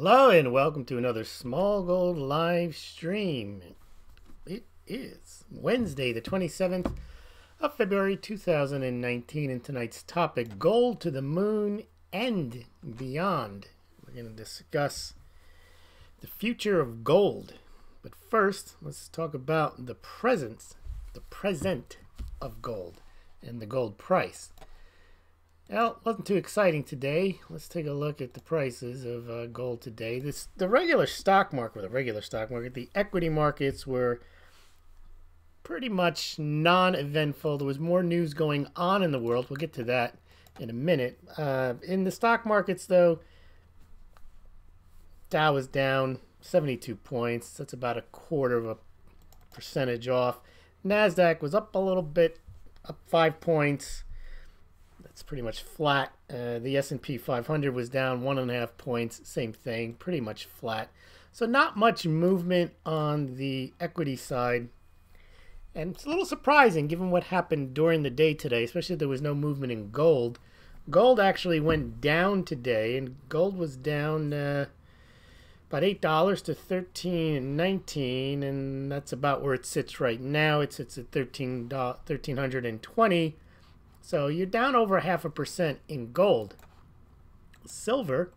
Hello and welcome to another Smaulgld live stream. It is Wednesday, the 27th of February 2019, and tonight's topic, gold to the moon and beyond. We're going to discuss the future of gold. But first, let's talk about the present of gold and the gold price. Well, it wasn't too exciting today. Let's take a look at the prices of gold today. The regular stock market, the equity markets were pretty much non-eventful. There was more news going on in the world. We'll get to that in a minute. In the stock markets, though, Dow was down 72 points. That's about 0.25% off. NASDAQ was up a little bit, up 5 points. That's pretty much flat. The S&P 500 was down 1.5 points. Same thing, pretty much flat. So not much movement on the equity side. And it's a little surprising given what happened during the day today, especially if there was no movement in gold. Gold actually went down today, and gold was down about $8 to $13.19, and that's about where it sits right now. It sits at $1,320. So you're down over 0.5% in gold. Silver.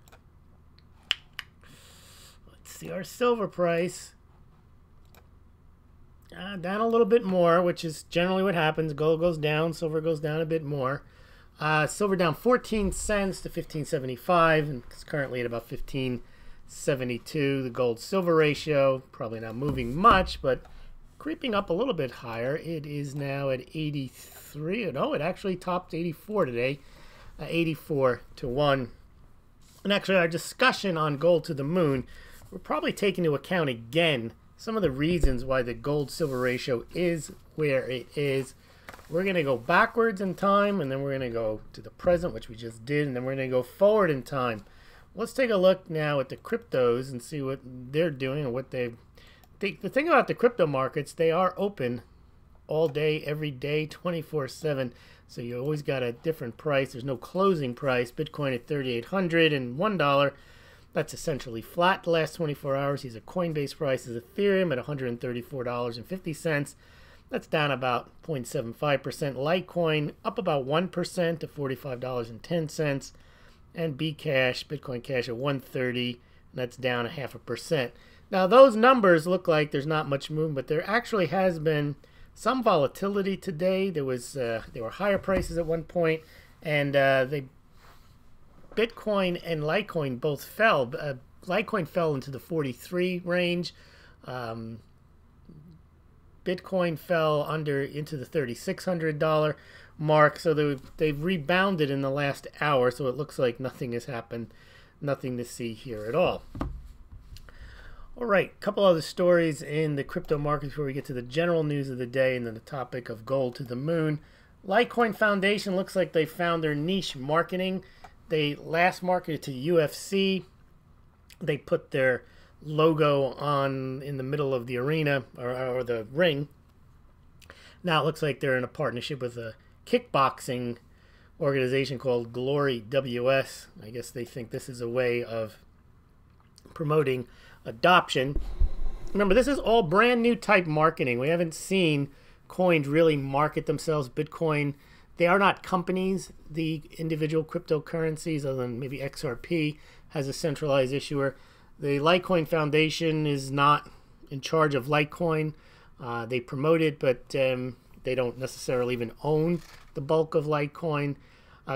Let's see our silver price. Down a little bit more, which is generally what happens. Gold goes down, silver goes down a bit more. Silver down 14 cents to $15.75, and it's currently at about $15.72. The gold-silver ratio, probably not moving much, but creeping up a little bit higher. It is now at 83. No, it actually topped 84 today, 84 to 1. And actually, our discussion on gold to the moon, we're probably taking into account again some of the reasons why the gold-silver ratio is where it is. We're going to go backwards in time, and then we're going to go to the present, which we just did, and then we're going to go forward in time. Let's take a look now at the cryptos and see what they're doing and what they've... The thing about the crypto markets, they are open all day, every day, 24/7. So you always got a different price. There's no closing price. Bitcoin at $3,801. That's essentially flat the last 24 hours. These are Coinbase prices. Ethereum at $134.50. That's down about 0.75%. Litecoin up about 1% to $45.10. And Bcash, Bitcoin Cash at $130, and that's down 0.5%. Now, those numbers look like there's not much movement, but there actually has been some volatility today. There were higher prices at one point, and Bitcoin and Litecoin both fell. Litecoin fell into the 43 range. Bitcoin fell into the $3,600 mark. So they've rebounded in the last hour. So it looks like nothing has happened, nothing to see here at all. All right, a couple other stories in the crypto market before we get to the general news of the day and then the topic of gold to the moon. Litecoin Foundation looks like they found their niche marketing. They last marketed to UFC. They put their logo on in the middle of the arena or the ring. Now it looks like they're in a partnership with a kickboxing organization called Glory WS. I guess they think this is a way of promoting adoption. Remember, this is all brand new type marketing. We haven't seen coins really market themselves. Bitcoin, they are not companies. The individual cryptocurrencies, other than maybe XRP, has a centralized issuer. The Litecoin Foundation is not in charge of Litecoin. They promote it, but they don't necessarily even own the bulk of Litecoin.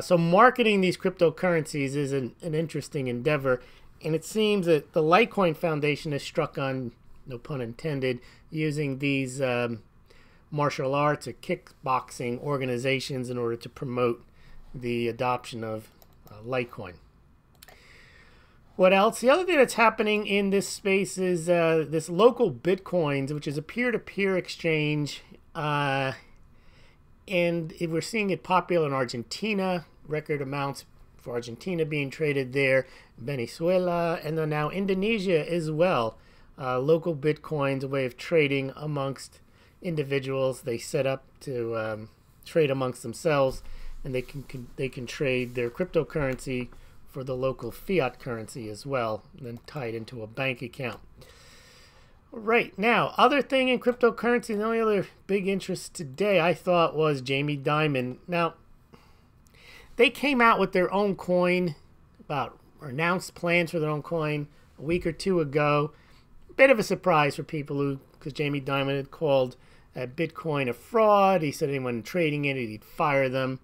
So marketing these cryptocurrencies is an interesting endeavor. And it seems that the Litecoin Foundation has struck on, no pun intended, using these martial arts or kickboxing organizations in order to promote the adoption of Litecoin. What else? The other thing that's happening in this space is this local Bitcoins, which is a peer-to-peer exchange. And we're seeing it popular in Argentina, record amounts for Argentina being traded there, Venezuela, and then now Indonesia as well. Local Bitcoins, a way of trading amongst individuals. They set up to trade amongst themselves, and they can trade their cryptocurrency for the local fiat currency as well, and then tied into a bank account. Right, now, other thing in cryptocurrency, the only other big interest today I thought was Jamie Dimon. Now, they came out with their own coin, or announced plans for their own coin a week or two ago. Bit of a surprise for people because Jamie Dimon had called Bitcoin a fraud. He said anyone trading in it, he'd fire them.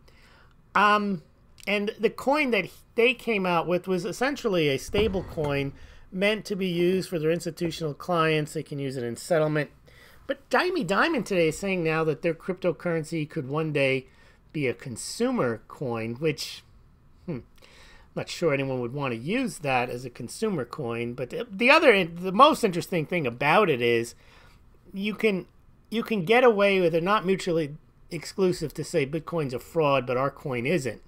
And the coin that they came out with was essentially a stable coin meant to be used for their institutional clients. They can use it in settlement. But Jamie Dimon today is saying now that their cryptocurrency could one day be a consumer coin, which I'm not sure anyone would want to use that as a consumer coin. But the most interesting thing about it is you can get away with it, not mutually exclusive to say Bitcoin's a fraud, but our coin isn't.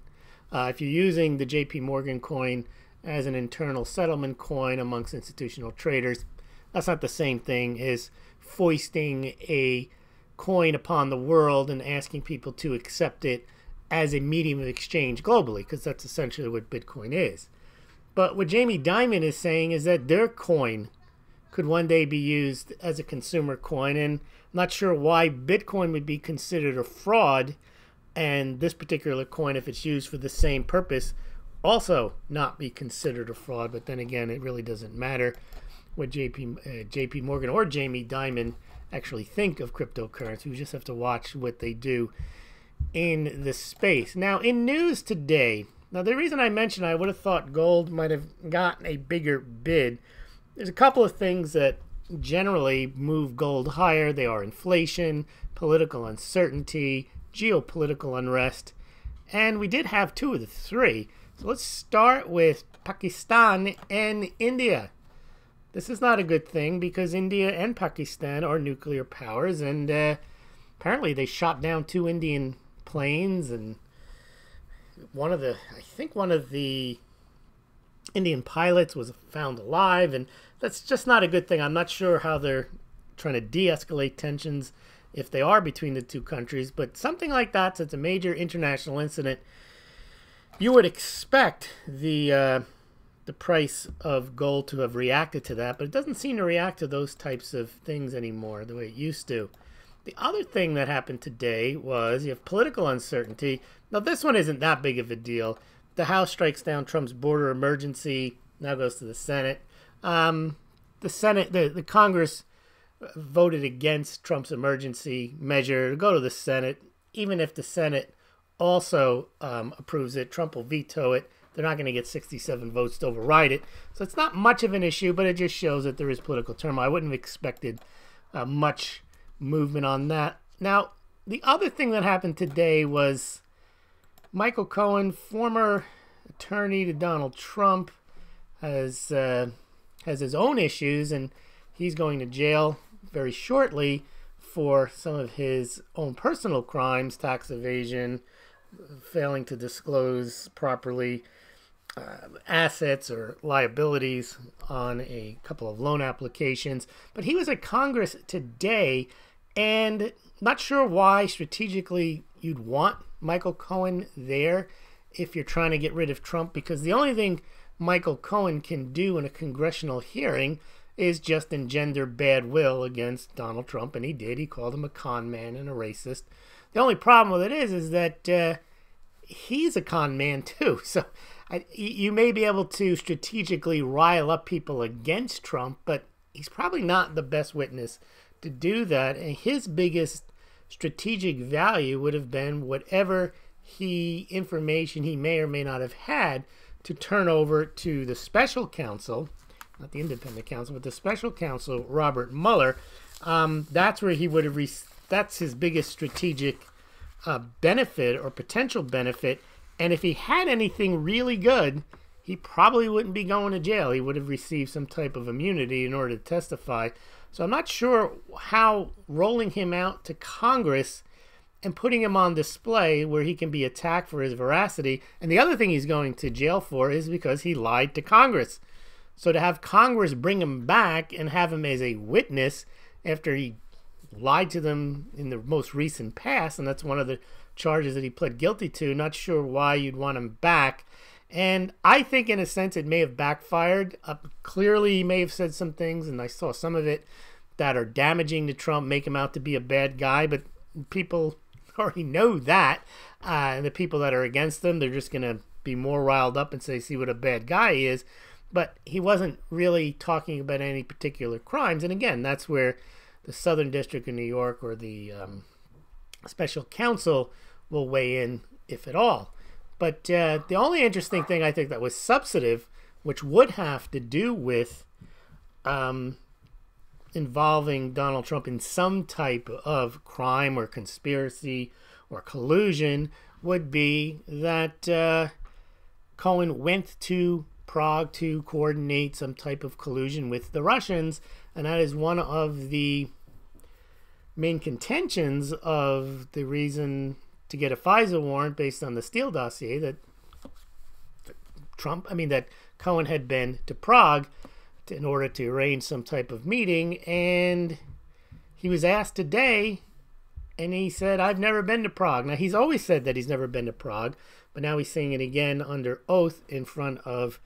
If you're using the JP Morgan coin as an internal settlement coin amongst institutional traders, that's not the same thing as foisting a coin upon the world and asking people to accept it as a medium of exchange globally, because that's essentially what Bitcoin is. But what Jamie Dimon is saying is that their coin could one day be used as a consumer coin, and I'm not sure why Bitcoin would be considered a fraud and this particular coin, if it's used for the same purpose, also not be considered a fraud. But then again, it really doesn't matter what JP Morgan or Jamie Dimon actually think of cryptocurrency. We just have to watch what they do in the space. Now, in news today, now the reason I mentioned I would have thought gold might have gotten a bigger bid, there's a couple of things that generally move gold higher. They are inflation, political uncertainty, geopolitical unrest, and we did have two of the three. So let's start with Pakistan and India. This is not a good thing because India and Pakistan are nuclear powers, and apparently they shot down 2 Indian planes, and I think one of the Indian pilots was found alive, and that's just not a good thing. I'm not sure how they're trying to de-escalate tensions if they are between the two countries, but something like that, since it's a major international incident, you would expect the price of gold to have reacted to that, but it doesn't seem to react to those types of things anymore the way it used to. The other thing that happened today was you have political uncertainty. Now, this one isn't that big of a deal. The House strikes down Trump's border emergency, now goes to the Senate. The Congress voted against Trump's emergency measure to go to the Senate. Even if the Senate also approves it, Trump will veto it. They're not going to get 67 votes to override it. So it's not much of an issue, but it just shows that there is political turmoil. I wouldn't have expected much movement on that. Now, the other thing that happened today was Michael Cohen, former attorney to Donald Trump, has his own issues, and he's going to jail very shortly for some of his own personal crimes, tax evasion, failing to disclose properly assets or liabilities on a couple of loan applications. But he was at Congress today, and not sure why strategically you'd want Michael Cohen there if you're trying to get rid of Trump, because the only thing Michael Cohen can do in a congressional hearing is just engender bad will against Donald Trump, and he did. He called him a con man and a racist. The only problem with it is that he's a con man too. So you may be able to strategically rile up people against Trump, but he's probably not the best witness to do that. And his biggest strategic value would have been whatever information he may or may not have had to turn over to the special counsel, not the independent counsel, but the special counsel, Robert Mueller. That's where he would have, that's his biggest strategic benefit or potential benefit. And if he had anything really good, he probably wouldn't be going to jail. He would have received some type of immunity in order to testify. So I'm not sure how rolling him out to Congress and putting him on display where he can be attacked for his veracity. And the other thing he's going to jail for is because he lied to Congress. So to have Congress bring him back and have him as a witness after he lied to them in the most recent past, and that's one of the charges that he pled guilty to, not sure why you'd want him back. And I think in a sense it may have backfired. Clearly he may have said some things, and I saw some of it, that are damaging to Trump, make him out to be a bad guy, but people already know that. And the people that are against him, they're just going to be more riled up and say, see what a bad guy he is. But he wasn't really talking about any particular crimes. And again, that's where the Southern District of New York or the special counsel will weigh in, if at all. But the only interesting thing I think that was substantive, which would have to do with involving Donald Trump in some type of crime or conspiracy or collusion, would be that Cohen went to Prague to coordinate some type of collusion with the Russians, and that is one of the main contentions of the reason to get a FISA warrant based on the Steele dossier, that that Cohen had been to Prague in order to arrange some type of meeting. And he was asked today, and he said, I've never been to Prague. Now, he's always said that he's never been to Prague, but now he's saying it again under oath in front of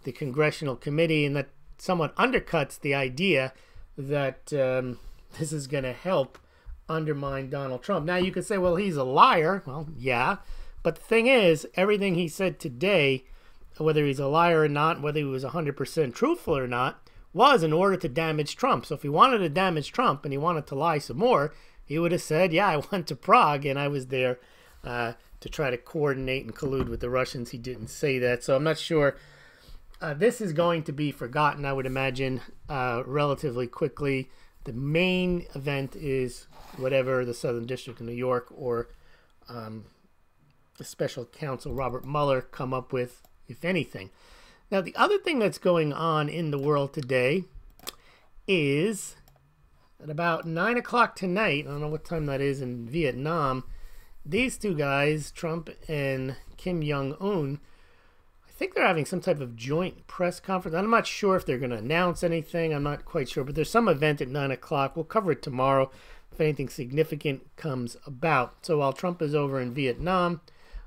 the Congressional Committee, and that somewhat undercuts the idea that this is going to help undermine Donald Trump. Now, you could say, well, he's a liar. Well, yeah. But the thing is, everything he said today, whether he's a liar or not, whether he was 100% truthful or not, was in order to damage Trump. So if he wanted to damage Trump and he wanted to lie some more, he would have said, yeah, I went to Prague and I was there to try to coordinate and collude with the Russians. He didn't say that. So I'm not sure. This is going to be forgotten, I would imagine, relatively quickly. The main event is whatever the Southern District of New York or the special counsel Robert Mueller come up with, if anything. Now, the other thing that's going on in the world today is at about 9 o'clock tonight, I don't know what time that is in Vietnam, these two guys, Trump and Kim Jong-un, I think they're having some type of joint press conference. I'm not sure if they're going to announce anything. I'm not quite sure, but there's some event at 9 o'clock. We'll cover it tomorrow if anything significant comes about. So while Trump is over in Vietnam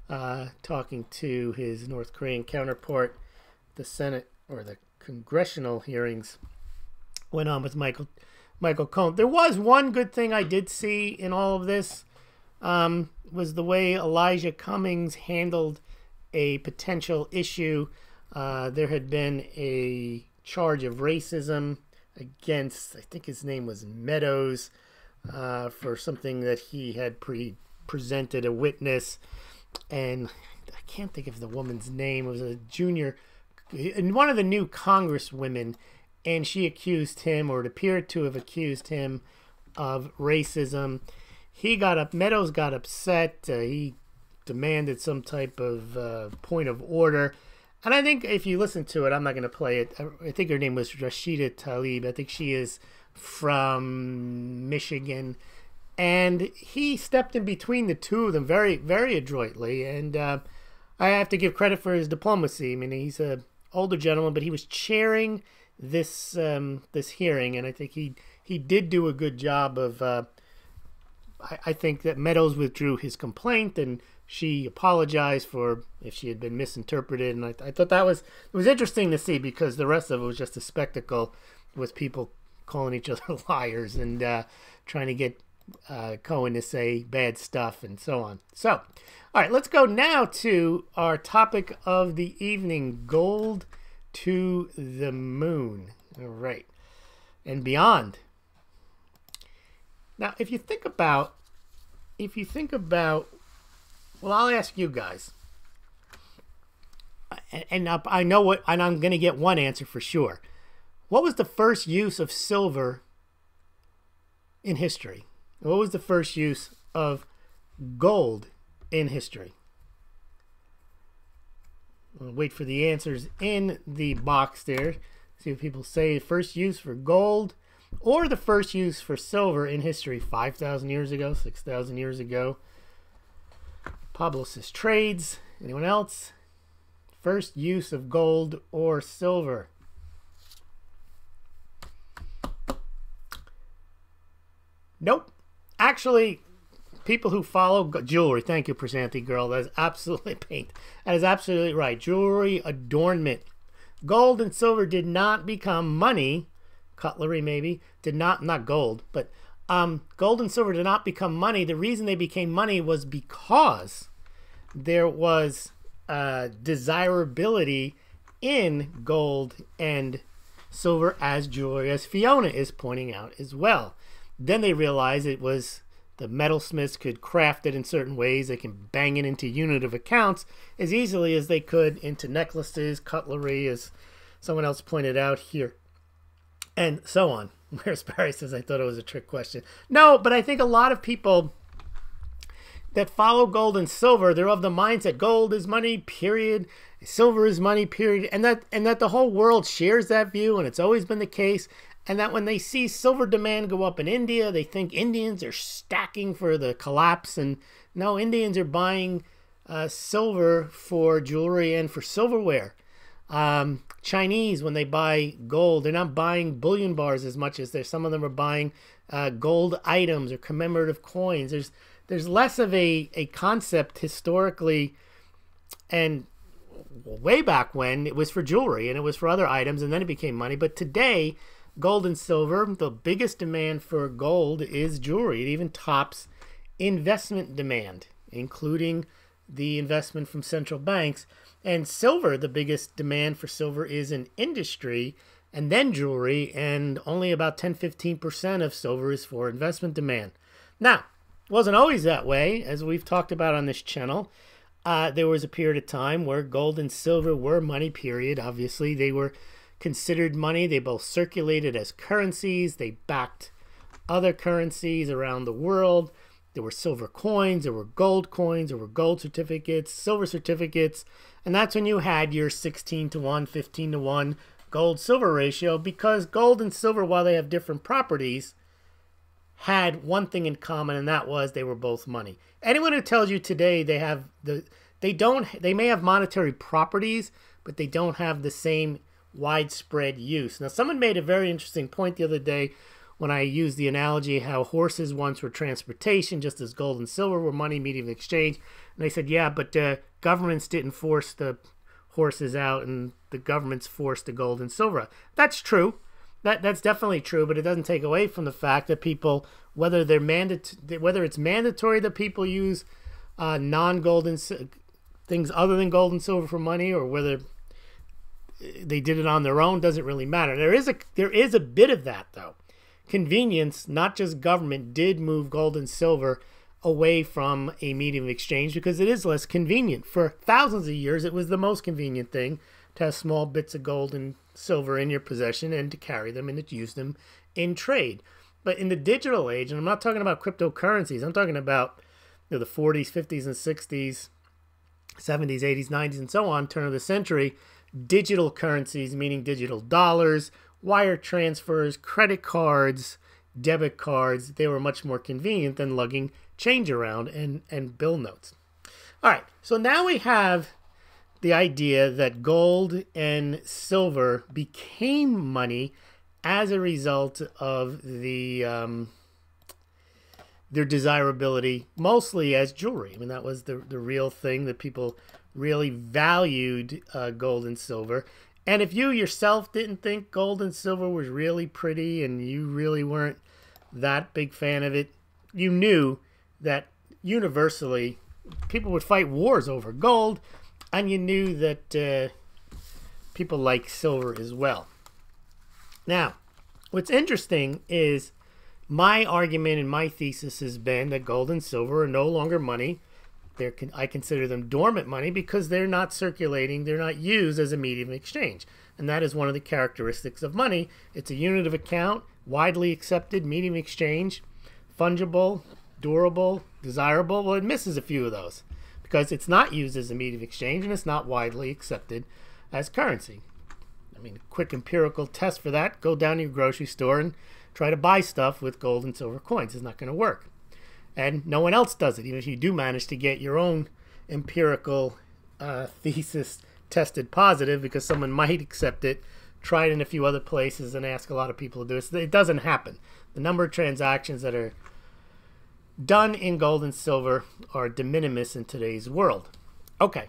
talking to his North Korean counterpart, the Senate or the congressional hearings went on with Michael Cohen. There was one good thing I did see in all of this, was the way Elijah Cummings handled a potential issue. There had been a charge of racism against, I think his name was Meadows, for something that he had presented a witness, and I can't think of the woman's name. It was a junior, one of the new congresswomen, and she accused him, or it appeared to have accused him, of racism. Meadows got upset. He demanded some type of point of order. And I think if you listen to it, I'm not going to play it. I think her name was Rashida Tlaib. I think she is from Michigan. And he stepped in between the two of them very, very adroitly. And I have to give credit for his diplomacy. I mean, he's an older gentleman, but he was chairing this this hearing. And I think he did do a good job of... I think that Meadows withdrew his complaint, and she apologized for if she had been misinterpreted. And I thought it was interesting to see, because the rest of it was just a spectacle with people calling each other liars and trying to get Cohen to say bad stuff and so on. So, all right, let's go now to our topic of the evening, gold to the moon. All right, and beyond. Now, if you think about, well, I'll ask you guys, and I know what, and I'm going to get one answer for sure. What was the first use of silver in history? What was the first use of gold in history? I'll wait for the answers in the box there. See what people say. First use for gold, or the first use for silver in history, 5,000 years ago, 6,000 years ago. Pablo says trades. Anyone else? First use of gold or silver? Nope. Actually, people who follow jewelry. Thank you, Prasanthi girl. That is absolutely paint. That is absolutely right. Jewelry, adornment. Gold and silver did not become money. Cutlery maybe did not gold, but gold and silver did not become money. The reason they became money was because there was desirability in gold and silver as jewelry, as Fiona is pointing out as well. Then they realized it was the metalsmiths could craft it in certain ways. They can bang it into unit of accounts as easily as they could into necklaces, cutlery, as someone else pointed out here, and so on. Whereas Barry says, I thought it was a trick question. No, but I think a lot of people that follow gold and silver, they're of the mindset gold is money, period. Silver is money, period. And that the whole world shares that view, and it's always been the case. And that when they see silver demand go up in India, they think Indians are stacking for the collapse. And no, Indians are buying silver for jewelry and for silverware. Chinese, when they buy gold, they're not buying bullion bars as much as some of them are buying gold items or commemorative coins. There's less of a concept historically, and way back when it was for jewelry and it was for other items, and then it became money. But today, gold and silver, the biggest demand for gold is jewelry. It even tops investment demand, including the investment from central banks. And silver, the biggest demand for silver is in industry and then jewelry, and only about 10-15% of silver is for investment demand. Now, it wasn't always that way, as we've talked about on this channel. There was a period of time where gold and silver were money, period. Obviously, they were considered money. They both circulated as currencies. They backed other currencies around the world. There were silver coins, there were gold coins, there were gold certificates, silver certificates, and that's when you had your 16-to-1, 15-to-1 gold-silver ratio, because gold and silver, while they have different properties, had one thing in common, and that was they were both money. Anyone who tells you today they may have monetary properties, but they don't have the same widespread use. Now, someone made a very interesting point the other day when I used the analogy how horses once were transportation, just as gold and silver were money, medium of exchange. And they said, yeah, but governments didn't force the horses out, and the governments forced the gold and silver out. That's true. That's definitely true, but it doesn't take away from the fact that people, whether it's mandatory that people use non-gold and things other than gold and silver for money, or whether they did it on their own, doesn't really matter. There is a bit of that, though. Convenience, not just government, did move gold and silver away from a medium of exchange because it is less convenient. For thousands of years, it was the most convenient thing to have small bits of gold and silver in your possession and to carry them and to use them in trade. But in the digital age, and I'm not talking about cryptocurrencies, I'm talking about the 40s, 50s, and 60s, 70s, 80s, 90s, and so on, turn of the century, digital currencies, meaning digital dollars, wire transfers, credit cards, debit cards, they were much more convenient than lugging change around and bill notes. All right, so now we have the idea that gold and silver became money as a result of their desirability, mostly as jewelry. I mean, that was the real thing that people really valued, gold and silver. And if you yourself didn't think gold and silver was really pretty and you really weren't that big fan of it, you knew that universally people would fight wars over gold, and you knew that people like silver as well. Now, what's interesting is my argument and my thesis has been that gold and silver are no longer money. I consider them dormant money because they're not circulating, they're not used as a medium of exchange. And that is one of the characteristics of money. It's a unit of account, widely accepted, medium of exchange, fungible, durable, desirable. Well, it misses a few of those because it's not used as a medium of exchange and it's not widely accepted as currency. I mean, a quick empirical test for that, go down to your grocery store and try to buy stuff with gold and silver coins. It's not going to work. And no one else does it, even if you do manage to get your own empirical thesis tested positive because someone might accept it, try it in a few other places and ask a lot of people to do it. So it doesn't happen. The number of transactions that are done in gold and silver are de minimis in today's world. Okay,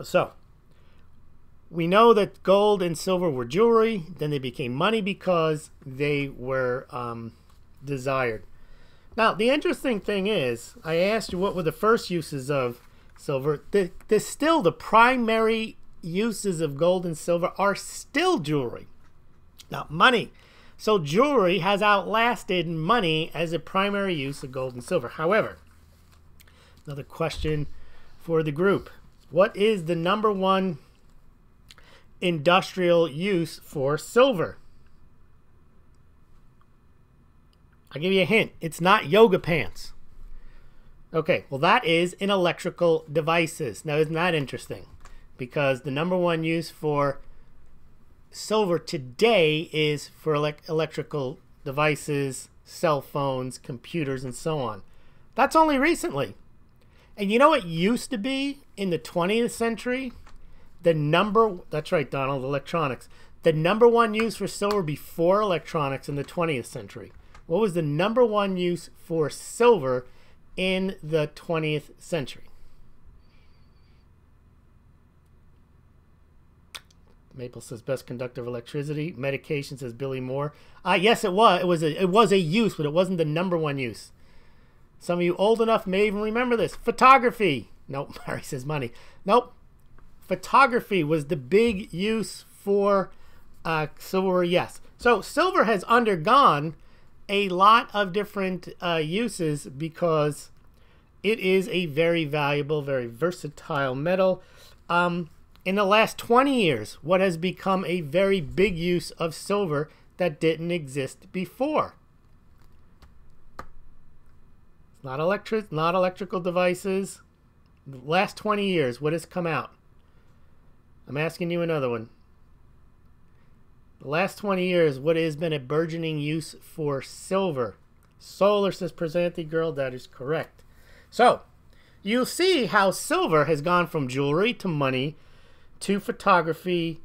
so we know that gold and silver were jewelry, then they became money because they were desired. Now, the interesting thing is, I asked you what were the first uses of silver. Still the primary uses of gold and silver are still jewelry, not money. So jewelry has outlasted money as a primary use of gold and silver. However, another question for the group. What is the number one industrial use for silver? I'll give you a hint. It's not yoga pants. Okay, well that is in electrical devices. Now isn't that interesting? Because the number one use for silver today is for electrical devices, cell phones, computers, and so on. That's only recently. And you know what used to be in the 20th century? That's right, Donald, electronics. The number one use for silver before electronics in the 20th century. What was the number one use for silver in the 20th century? Maple says best conductor of electricity. Medication says Billy Moore. Yes, it was. It was a use, but it wasn't the number one use. Some of you old enough may even remember this. Photography. Nope. Mary says money. Nope. Photography was the big use for silver. Yes. So silver has undergone a lot of different uses because it is a very valuable, very versatile metal. In the last 20 years, what has become a very big use of silver that didn't exist before? It's not electrical devices. The last 20 years, what has come out? I'm asking you another one. The last 20 years, what has been a burgeoning use for silver? Solar, says Presenti Girl. That is correct. So, you'll see how silver has gone from jewelry to money to photography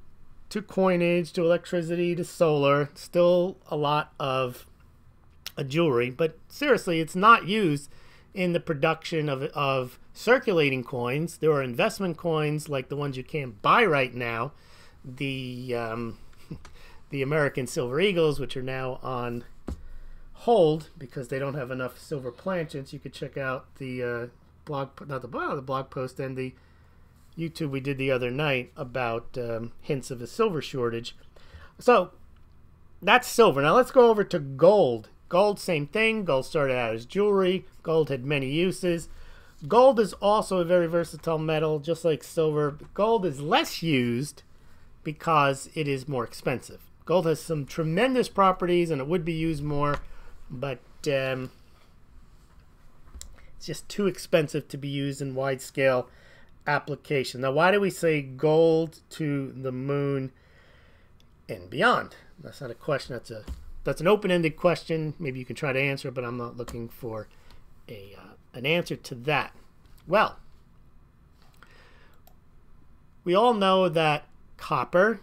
to coinage to electricity to solar. Still a lot of jewelry, but seriously, it's not used in the production of circulating coins. There are investment coins like the ones you can't buy right now. The American Silver Eagles, which are now on hold because they don't have enough silver planchets. You could check out the blog post and the YouTube we did the other night about hints of a silver shortage. So that's silver. Now let's go over to gold. Gold, same thing. Gold started out as jewelry. Gold had many uses. Gold is also a very versatile metal, just like silver. Gold is less used because it is more expensive. Gold has some tremendous properties and it would be used more, but it's just too expensive to be used in wide-scale application. Now, why do we say gold to the moon and beyond? That's not a question. That's an open-ended question. Maybe you can try to answer it, but I'm not looking for an answer to that. Well, we all know that copper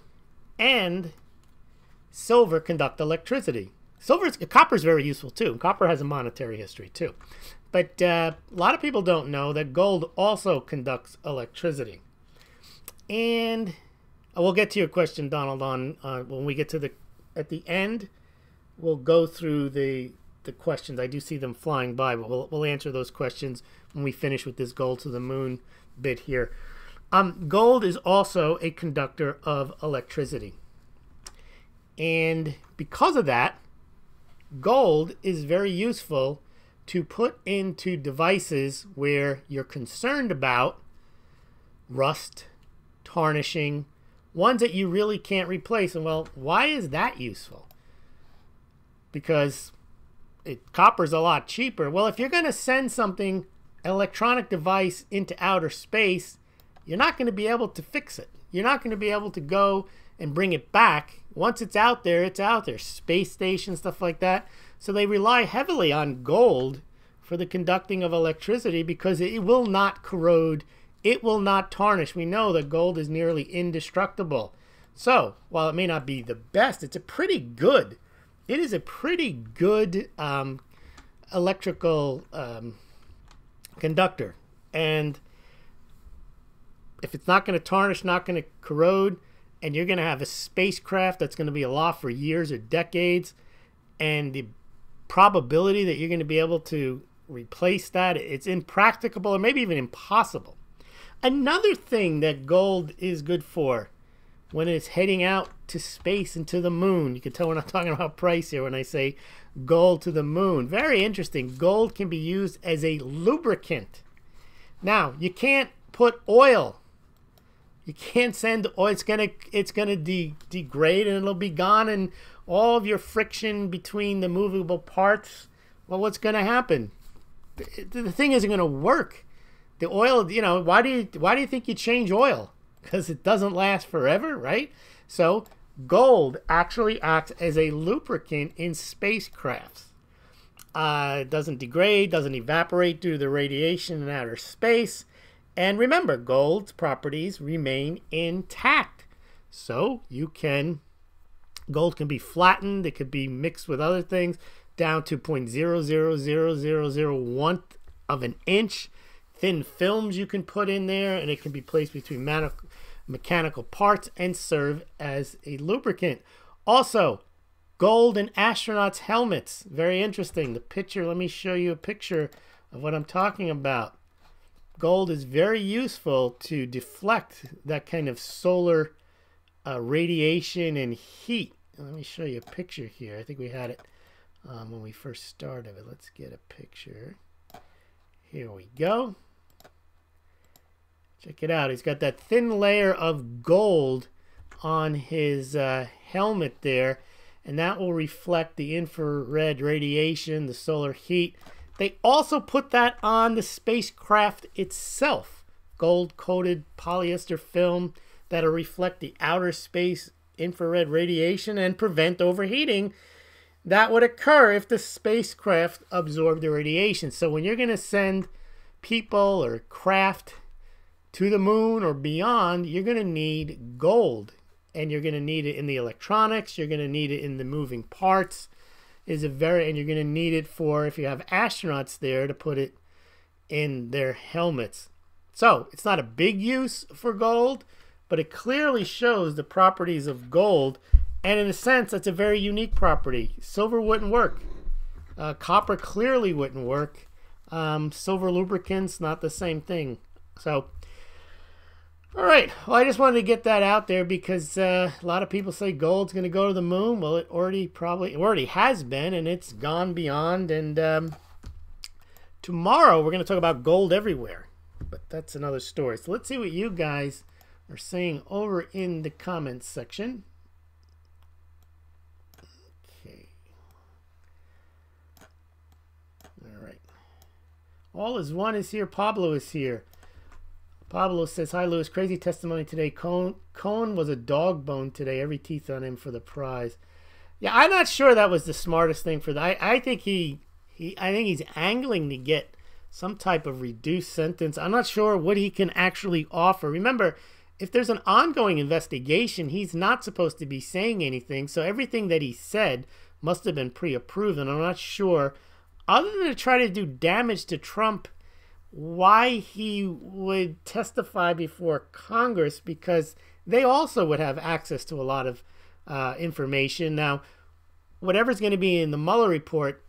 and silver conduct electricity. Copper is very useful too. Copper has a monetary history too. But a lot of people don't know that gold also conducts electricity. And we'll get to your question, Donald, on when we get to at the end. We'll go through the questions. I do see them flying by, but we'll answer those questions when we finish with this gold to the moon bit here. Gold is also a conductor of electricity. And because of that, gold is very useful to put into devices where you're concerned about rust, tarnishing, ones that you really can't replace. And well, why is that useful? Because copper's a lot cheaper. Well, if you're going to send something, an electronic device, into outer space, you're not going to be able to fix it. You're not going to be able to go and bring it back. Once it's out there, it's out there. Space station, stuff like that. So they rely heavily on gold for the conducting of electricity because it will not corrode. It will not tarnish. We know that gold is nearly indestructible. So while it may not be the best, it's a pretty good. It is a pretty good electrical conductor. And if it's not going to tarnish, not going to corrode, and you're going to have a spacecraft that's going to be aloft for years or decades, and the probability that you're going to be able to replace that, it's impracticable or maybe even impossible. Another thing that gold is good for when it's heading out to space and to the moon, you can tell we're not talking about price here when I say gold to the moon. Very interesting. Gold can be used as a lubricant. Now, you can't put oil. You can't send oil. It's gonna degrade and it'll be gone, and all of your friction between the movable parts. Well, what's going to happen? The thing isn't going to work. The oil, you know, why do you think you change oil? Because it doesn't last forever, right? So gold actually acts as a lubricant in spacecrafts. It doesn't degrade, doesn't evaporate due to the radiation in outer space. And remember, gold's properties remain intact. So gold can be flattened, it could be mixed with other things down to 0.000001 of an inch. Thin films you can put in there, and it can be placed between mechanical parts and serve as a lubricant. Also, gold in astronauts' helmets. Very interesting. The picture, let me show you a picture of what I'm talking about. Gold is very useful to deflect that kind of solar radiation and heat. Let me show you a picture here. I think we had it when we first started it. Let's get a picture. Here we go. Check it out. He's got that thin layer of gold on his helmet there, and that will reflect the infrared radiation, the solar heat. They also put that on the spacecraft itself. Gold-coated polyester film that'll reflect the outer space infrared radiation and prevent overheating that would occur if the spacecraft absorbed the radiation. So when you're going to send people or craft to the moon or beyond, you're going to need gold, and you're going to need it in the electronics, you're going to need it in the moving parts, and you're going to need it for if you have astronauts there to put it in their helmets. So it's not a big use for gold, but it clearly shows the properties of gold, and in a sense that's a very unique property. Silver wouldn't work. Copper clearly wouldn't work. Silver lubricants, not the same thing. So all right, well, I just wanted to get that out there because a lot of people say gold's going to go to the moon. Well, it already has been, and it's gone beyond. And tomorrow we're going to talk about gold everywhere, but that's another story. So let's see what you guys are saying over in the comments section. Okay. All right. All is one is here. Pablo is here. Pablo says, hi, Lewis. Crazy testimony today. Cohn was a dog bone today. Every teeth on him for the prize. Yeah, I'm not sure that was the smartest thing for that. I think I think he's angling to get some type of reduced sentence. I'm not sure what he can actually offer. Remember, if there's an ongoing investigation, he's not supposed to be saying anything. So everything that he said must have been pre-approved. And I'm not sure, other than to try to do damage to Trump, why he would testify before Congress, because they also would have access to a lot of information. Now, whatever's going to be in the Mueller report,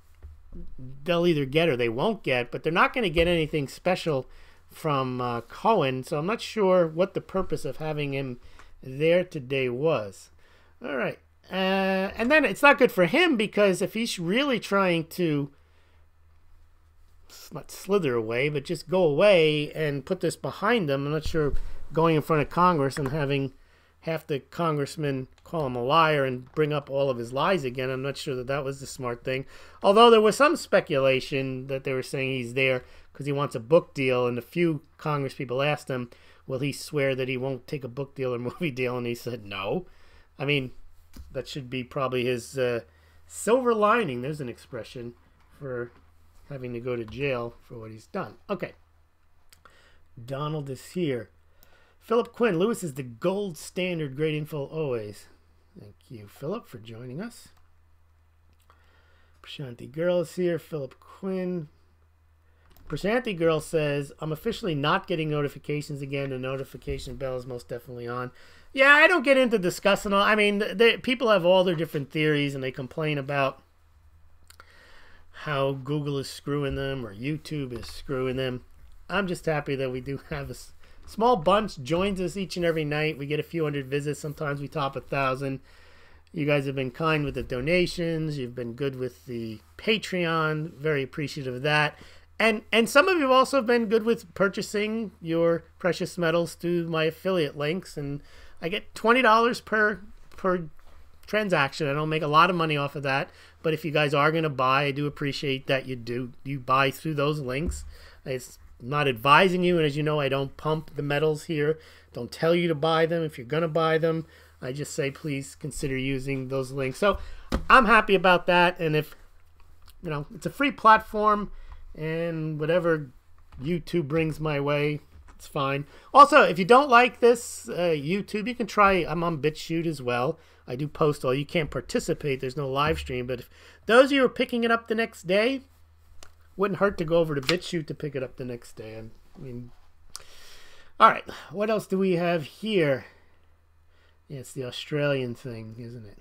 they'll either get or they won't get, but they're not going to get anything special from Cohen, so I'm not sure what the purpose of having him there today was. All right. And then it's not good for him, because if he's really trying to not slither away, but just go away and put this behind them, I'm not sure going in front of Congress and having half the congressmen call him a liar and bring up all of his lies again, I'm not sure that that was the smart thing. Although there was some speculation that they were saying he's there because he wants a book deal, and a few Congress people asked him, will he swear that he won't take a book deal or movie deal, and he said no. I mean, that should be probably his silver lining. There's an expression for having to go to jail for what he's done. Okay. Donald is here. Philip Quinn, Lewis is the gold standard. Great info always. Thank you, Philip, for joining us. Shanti Girl is here. Philip Quinn. Prashanti Girl says, I'm officially not getting notifications again. The notification bell is most definitely on. Yeah, I don't get into discussing all. I mean, people have all their different theories, and they complain about how Google is screwing them or YouTube is screwing them. I'm just happy that we do have a small bunch joins us each and every night. We get a few hundred visits. Sometimes we top 1,000. You guys have been kind with the donations. You've been good with the Patreon. Very appreciative of that. And some of you have also been good with purchasing your precious metals through my affiliate links. And I get $20 per transaction. I don't make a lot of money off of that. But if you guys are going to buy, I do appreciate that you buy through those links. It's not advising you. And as you know, I don't pump the metals here. Don't tell you to buy them if you're going to buy them. I just say, please consider using those links. So I'm happy about that. And if, it's a free platform, and whatever YouTube brings my way, it's fine. Also, if you don't like this YouTube, you can try, I'm on BitChute as well. I do post all. You can't participate. There's no live stream. But if those of you are picking it up the next day, wouldn't hurt to go over to BitChute to pick it up the next day. I mean, all right. What else do we have here? Yeah, it's the Australian thing, isn't it?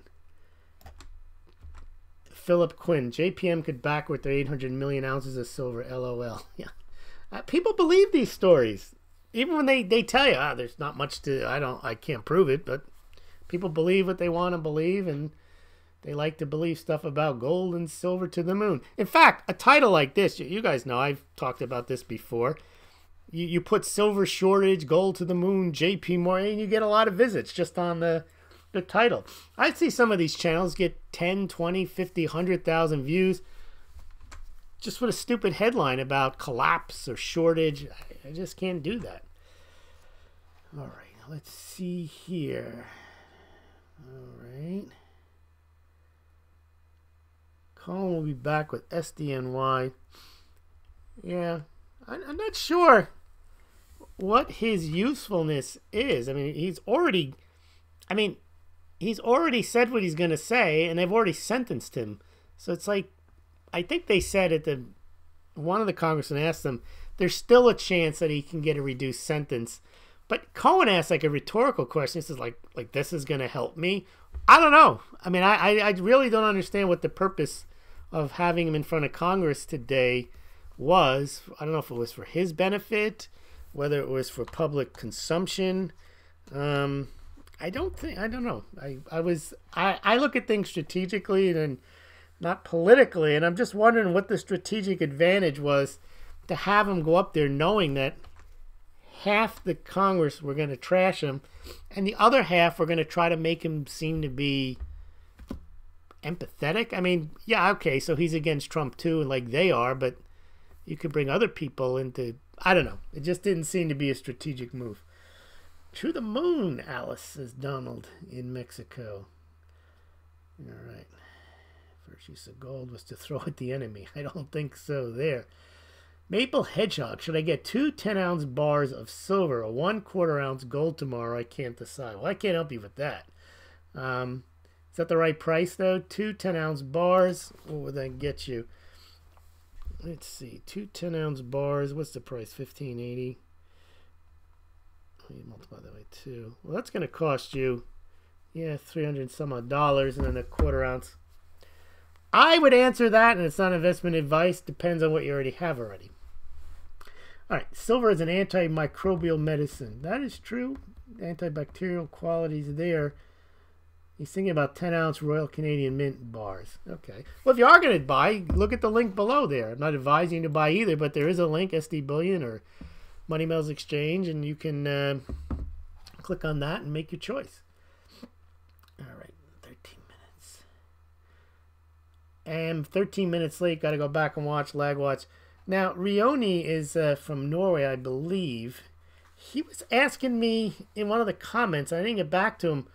Philip Quinn, JPM could back with their 800 million ounces of silver, LOL. Yeah, people believe these stories, even when they tell you, there's not much to. I can't prove it, but people believe what they want to believe, and they like to believe stuff about gold and silver to the moon. In fact, a title like this, you guys know I've talked about this before. You put silver shortage, gold to the moon, JP Morgan, and you get a lot of visits just on the title. I see some of these channels get 10, 20, 50, 100,000 views just with a stupid headline about collapse or shortage. I just can't do that. All right, let's see here. All right. Colin will be back with SDNY. Yeah, I'm not sure what his usefulness is. I mean, he's already said what he's going to say, and they've already sentenced him. So it's like, I think they said one of the congressmen asked them, there's still a chance that he can get a reduced sentence. But Cohen asked like a rhetorical question. This is like this is going to help me. I don't know. I mean, I really don't understand what the purpose of having him in front of Congress today was. I don't know if it was for his benefit, whether it was for public consumption. I don't know. I look at things strategically and not politically, and I'm just wondering what the strategic advantage was to have him go up there knowing that half the Congress were going to trash him and the other half were going to try to make him seem to be empathetic. I mean, yeah, okay, so he's against Trump too, and like they are, but you could bring other people into, I don't know. It just didn't seem to be a strategic move. To the moon, Alice, says Donald in Mexico. All right. First use of gold was to throw at the enemy. I don't think so there. Maple Hedgehog. Should I get 2 10-ounce bars of silver or 1/4 ounce gold tomorrow? I can't decide. Well, I can't help you with that. Is that the right price, though? 2 10-ounce bars. What would that get you? Let's see. 2 10-ounce bars. What's the price? $15.80. You multiply that by 2. Well, that's going to cost you, yeah, $300 some odd, and then a 1/4 ounce. I would answer that, and it's not investment advice. Depends on what you already have already. All right, silver is an antimicrobial medicine. That is true. Antibacterial qualities there. He's thinking about 10-ounce Royal Canadian Mint bars. Okay. Well, if you are going to buy, look at the link below there. I'm not advising you to buy either, but there is a link, SD Bullion or Money Metals Exchange, and you can click on that and make your choice. All right, 13 minutes. And 13 minutes late, got to go back and lag watch. Now, Rioni is from Norway, I believe. He was asking me in one of the comments, I didn't get back to him,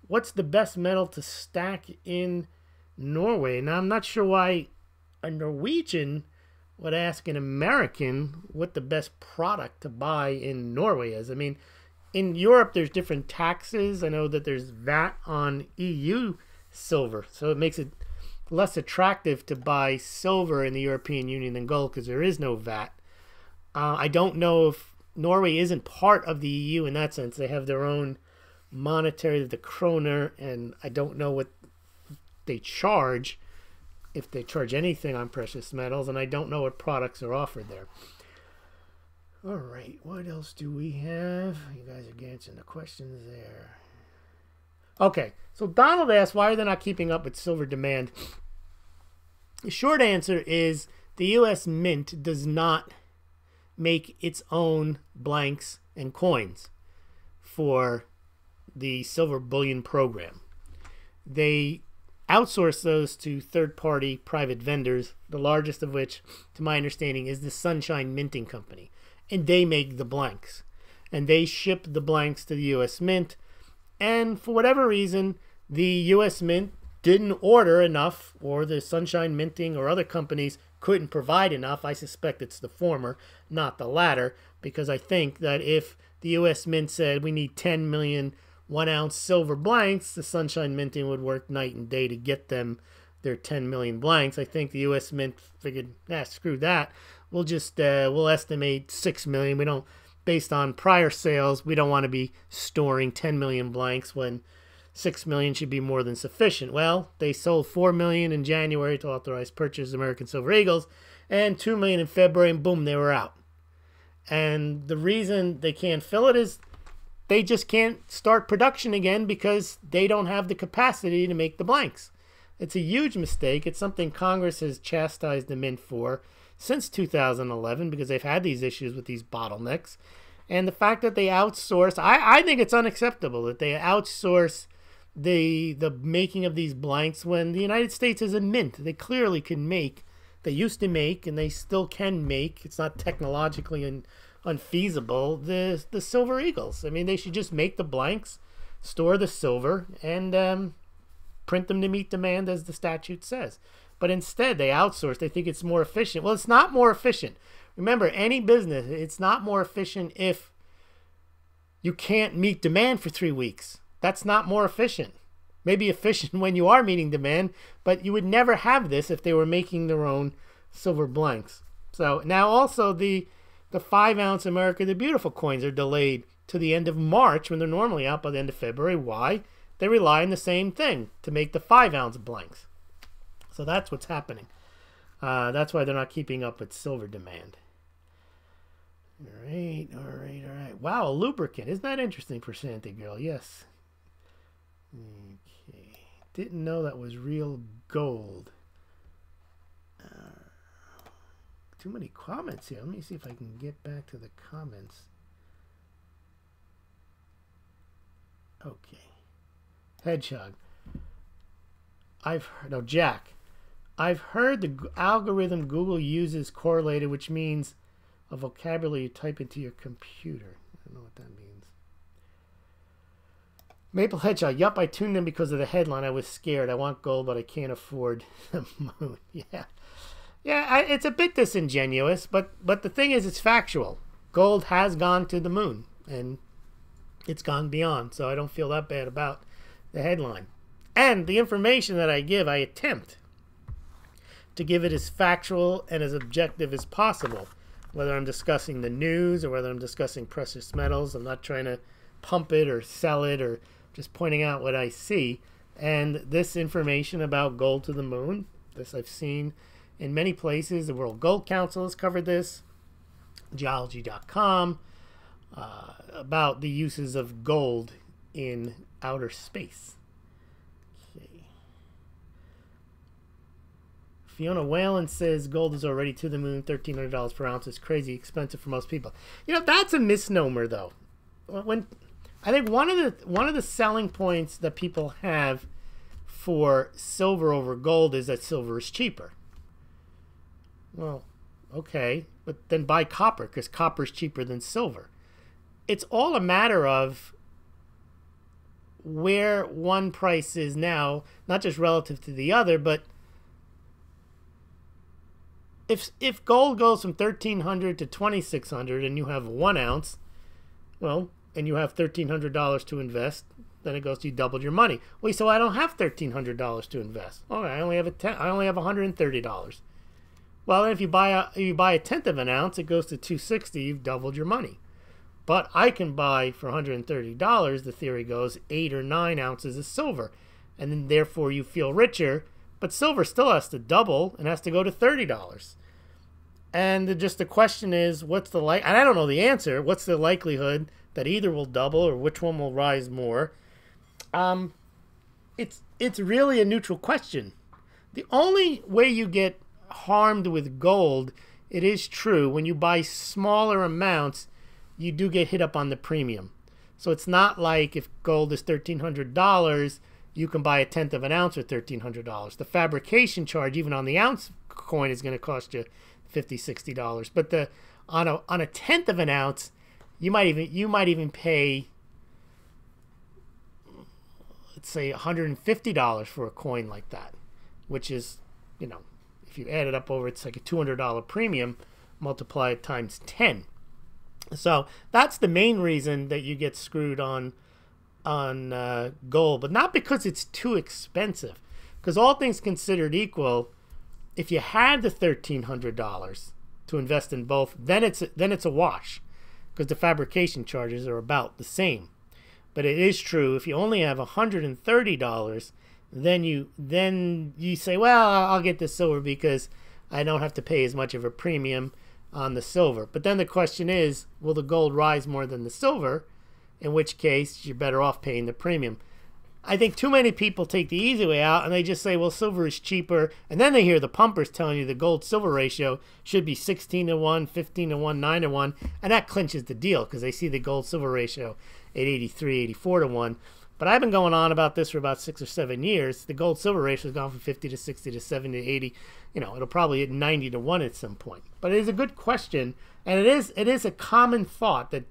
what's the best metal to stack in Norway? Now, I'm not sure why a Norwegian would ask an American what the best product to buy in Norway is. I mean, in Europe, there's different taxes. I know that there's VAT on EU silver, so it makes it less attractive to buy silver in the European Union than gold because there is no VAT. I don't know if Norway isn't part of the EU in that sense. They have their own monetary, the kroner, and I don't know what they charge, if they charge anything on precious metals, and I don't know what products are offered there. All right, what else do we have? You guys are answering the questions there. Okay, so Donald asked, why are they not keeping up with silver demand? The short answer is the U.S. Mint does not make its own blanks and coins for the silver bullion program. They outsource those to third-party private vendors, the largest of which, to my understanding, is the Sunshine Minting Company. And they make the blanks. And they ship the blanks to the U.S. Mint. And for whatever reason, the U.S. Mint didn't order enough, or the Sunshine Minting or other companies couldn't provide enough. I suspect it's the former, not the latter, because I think that if the U.S. Mint said we need 10 million 1-ounce silver blanks, the Sunshine Minting would work night and day to get them their 10 million blanks. I think the U.S. Mint figured, screw that. We'll just we'll estimate 6 million. We don't, based on prior sales, we don't want to be storing 10 million blanks when 6 million should be more than sufficient. Well, they sold 4 million in January to authorize purchase of American Silver Eagles, and 2 million in February, and boom, they were out. And the reason they can't fill it is they just can't start production again because they don't have the capacity to make the blanks. It's a huge mistake. It's something Congress has chastised the Mint for since 2011 because they've had these issues with these bottlenecks. And the fact that they outsource, I think it's unacceptable that they outsource the making of these blanks when the United States is a mint. They clearly can make, they used to make, and they still can make, it's not technologically unfeasible, the Silver Eagles. I mean, they should just make the blanks, store the silver, and print them to meet demand as the statute says. But instead, they outsource. They think it's more efficient. Well, it's not more efficient. Remember, any business, it's not more efficient if you can't meet demand for 3 weeks. That's not more efficient. Maybe efficient when you are meeting demand, but you would never have this if they were making their own silver blanks. So now also the 5-ounce America the Beautiful coins are delayed to the end of March when they're normally out by the end of February. Why? They rely on the same thing to make the 5-ounce blanks. So that's what's happening. That's why they're not keeping up with silver demand. All right. Wow, a lubricant. Isn't that interesting for Santa Girl? Yes. Okay. Didn't know that was real gold. Too many comments here. Let me see if I can get back to the comments. Okay. Hedgehog. Jack. I've heard the algorithm Google uses correlated, which means a vocabulary you type into your computer. I don't know what that means. Maple Hedgehog. Yup, I tuned in because of the headline. I was scared. I want gold, but I can't afford the moon. Yeah, it's a bit disingenuous, but the thing is, it's factual. Gold has gone to the moon, and it's gone beyond, so I don't feel that bad about the headline. And the information that I give, I attempt to give it as factual and as objective as possible. Whether I'm discussing the news or whether I'm discussing precious metals, I'm not trying to pump it or sell it or just pointing out what I see. And this information about gold to the moon, this I've seen in many places. The World Gold Council has covered this, geology.com, about the uses of gold in outer space. Okay. Fiona Whalen says gold is already to the moon. $1,300 per ounce is crazy expensive for most people. You know, that's a misnomer, though. When I think one of the selling points that people have for silver over gold is that silver is cheaper. Well, okay, but then buy copper because copper is cheaper than silver. It's all a matter of where one price is now, not just relative to the other, but if gold goes from $1,300 to $2,600 and you have 1 ounce, well, and you have $1,300 to invest, then it goes to you doubled your money. Well, so I don't have $1,300 to invest. Okay, I only have $130. Well, then if you buy a tenth of an ounce, it goes to $260. You've doubled your money. But I can buy for $130. The theory goes 8 or 9 ounces of silver, and then therefore you feel richer. But silver still has to double and has to go to $30. And just the question is, what's the and I don't know the answer. What's the likelihood that either will double or which one will rise more? It's really a neutral question. The only way you get harmed with gold, it is true, when you buy smaller amounts, you do get hit up on the premium. So it's not like if gold is $1,300, you can buy a tenth of an ounce for $1,300. The fabrication charge, even on the ounce coin, is going to cost you $50, $60. But on a tenth of an ounce, you might even pay, let's say, $150 for a coin like that, which is, if you add it up over, it's like a $200 premium, multiply it times 10. So that's the main reason that you get screwed on gold, but not because it's too expensive. Because all things considered equal, if you had the $1,300 to invest in both, then it's a wash, because the fabrication charges are about the same. But it is true, if you only have $130, then you say, well, I'll get the silver because I don't have to pay as much of a premium on the silver. But then the question is, will the gold rise more than the silver? In which case, you're better off paying the premium. I think too many people take the easy way out and they just say, well, silver is cheaper. And then they hear the pumpers telling you the gold-silver ratio should be 16 to 1, 15 to 1, 9 to 1. And that clinches the deal because they see the gold-silver ratio at 83, 84 to 1. But I've been going on about this for about 6 or 7 years. The gold-silver ratio has gone from 50 to 60 to 70 to 80. It'll probably hit 90 to 1 at some point. But it is a good question. And it is a common thought that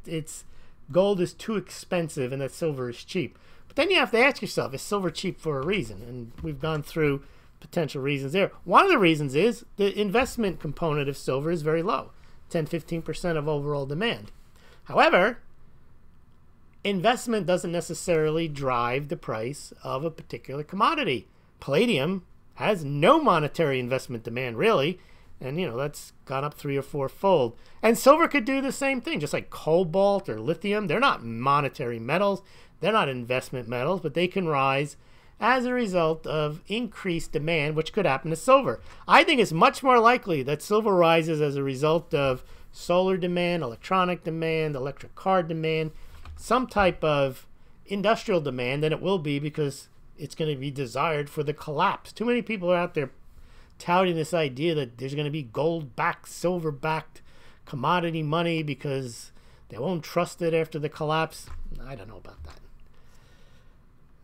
gold is too expensive and that silver is cheap. But then you have to ask yourself, is silver cheap for a reason? And we've gone through potential reasons there. One of the reasons is the investment component of silver is very low, 10-15% of overall demand. However, investment doesn't necessarily drive the price of a particular commodity. Palladium has no monetary investment demand, really. And, that's gone up 3 or 4-fold. And silver could do the same thing, just like cobalt or lithium. They're not monetary metals. They're not investment metals, but they can rise as a result of increased demand, which could happen to silver. I think it's much more likely that silver rises as a result of solar demand, electronic demand, electric car demand, some type of industrial demand than it will be because it's going to be desired for the collapse. Too many people are out there touting this idea that there's going to be gold-backed, silver-backed commodity money because they won't trust it after the collapse. I don't know about that.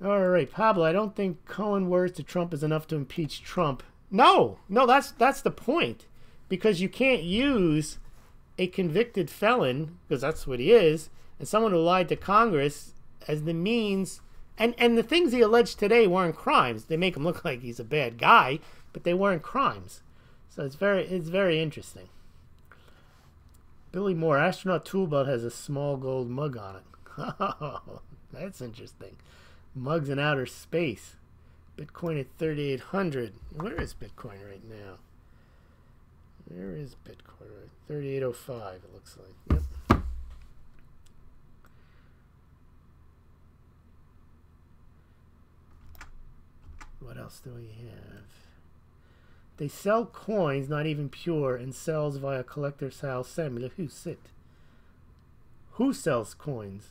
All right, Pablo, I don't think Cohen words to Trump is enough to impeach Trump. No, that's the point. Because you can't use a convicted felon, because that's what he is, and someone who lied to Congress as the means. And the things he alleged today weren't crimes. They make him look like he's a bad guy, but they weren't crimes. So it's very interesting. Billy Moore, astronaut tool belt has a Smaulgld mug on it. Oh, that's interesting. Mugs in outer space. Bitcoin at 3,800. Where is Bitcoin right now? Where is Bitcoin? 3,805, it looks like. Yep. What else do we have? They sell coins, not even pure, and sells via collector's house. Samuel, who's it? Who sells coins?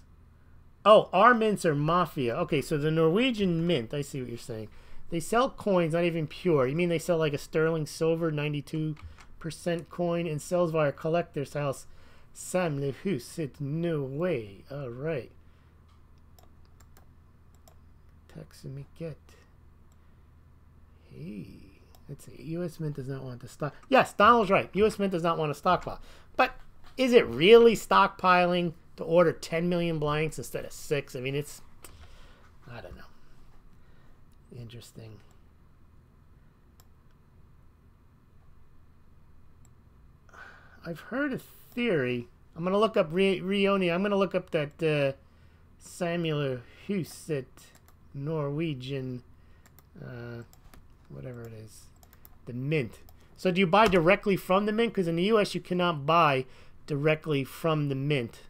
Oh, our mints are mafia. Okay, so the Norwegian mint, I see what you're saying. They sell coins, not even pure. You mean they sell like a sterling silver 92% coin and sells via collector's house? Samuel, who's it? No way. All right. Tax me get. Hey, let's see. U.S. Mint does not want to stock. Yes, Donald's right. U.S. Mint does not want to stockpile. But is it really stockpiling to order 10 million blanks instead of 6? I mean, I don't know. Interesting. I've heard a theory. I'm going to look up Rioni. I'm going to look up that Samuel Huset, Norwegian, whatever it is, the mint. So do you buy directly from the mint? Because in the U.S. you cannot buy directly from the mint.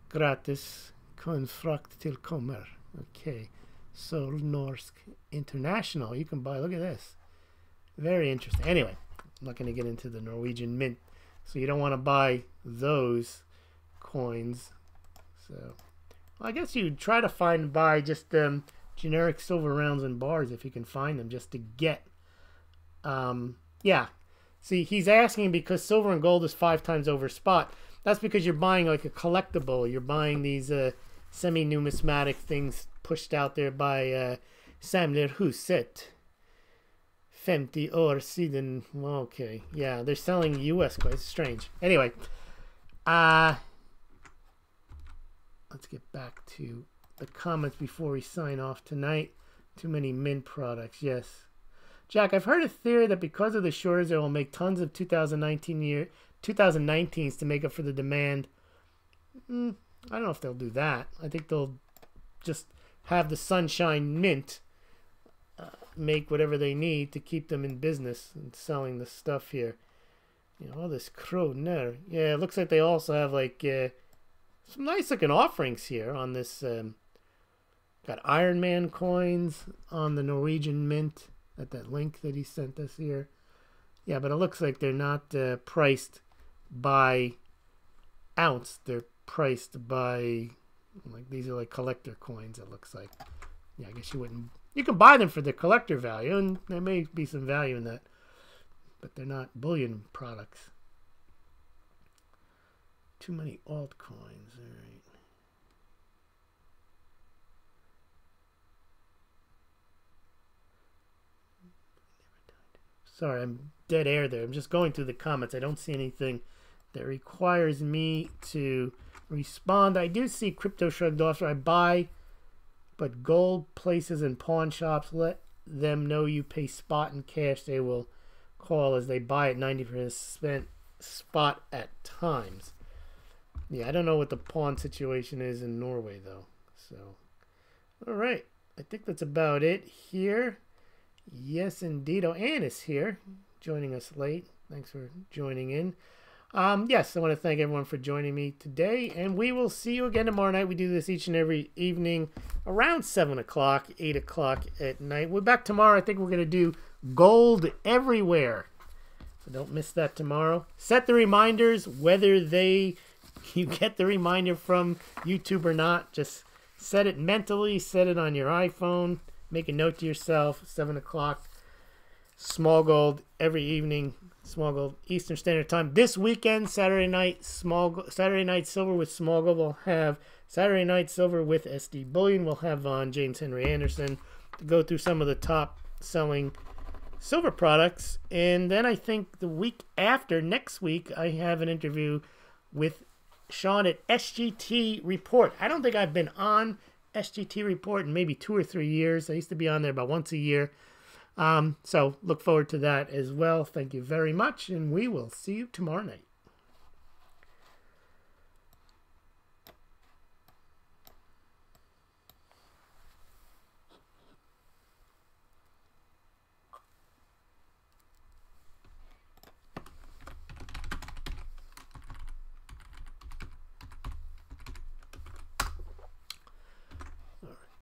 Gratis kontrakt till kommer. Okay. So Norsk International. You can buy. Look at this. Very interesting. Anyway, I'm not going to get into the Norwegian mint. So you don't want to buy those coins. So well, I guess you try to buy just generic silver rounds and bars if you can find them, just to get. Yeah. See, he's asking because silver and gold is 5 times over spot. That's because you're buying like a collectible. You're buying these semi-numismatic things pushed out there by Samuel Huset. 50 år sedan. Okay. Yeah, they're selling US coins. It's strange. Anyway. Let's get back to the comments before we sign off tonight. Too many mint products. Yes. Jack, I've heard a theory that because of the shortage, they will make tons of 2019s to make up for the demand. I don't know if they'll do that. I think they'll just have the Sunshine Mint make whatever they need to keep them in business and selling the stuff here. You know, all this kroner. Yeah, it looks like they also have like some nice looking offerings here on this. Got Iron Man coins on the Norwegian Mint at that link that he sent us here. Yeah, but it looks like they're not priced by ounce. They're priced by, like, these are like collector coins, it looks like. Yeah, I guess you wouldn't. You can buy them for the collector value, and there may be some value in that. But they're not bullion products. Too many altcoins. All right. Sorry, I'm dead air there. I'm just going through the comments. I don't see anything that requires me to respond. I do see Crypto Shrugged Off. So I buy, but gold places and pawn shops, let them know you pay spot and cash. They will call as they buy at 90% spot at times. Yeah, I don't know what the pawn situation is in Norway, though. So, all right. I think that's about it here. Yes, indeed. Oh, Ann is here, joining us late. Thanks for joining in. Yes, I want to thank everyone for joining me today, and we will see you again tomorrow night. We do this each and every evening around 7 o'clock, 8 o'clock at night. We're back tomorrow. I think we're going to do gold everywhere. So don't miss that tomorrow. Set the reminders, whether you get the reminder from YouTube or not. Just set it mentally, set it on your iPhone. Make a note to yourself, 7 o'clock, Smaulgld every evening, Smaulgld Eastern Standard Time. This weekend, Saturday night silver with Smaulgld. We'll have Saturday night silver with SD Bullion. We'll have on James Henry Anderson to go through some of the top selling silver products. And then I think the week after, next week, I have an interview with Sean at SGT Report. I don't think I've been on SGT Report in maybe 2 or 3 years. I used to be on there about once a year. So look forward to that as well. Thank you very much, and we will see you tomorrow night.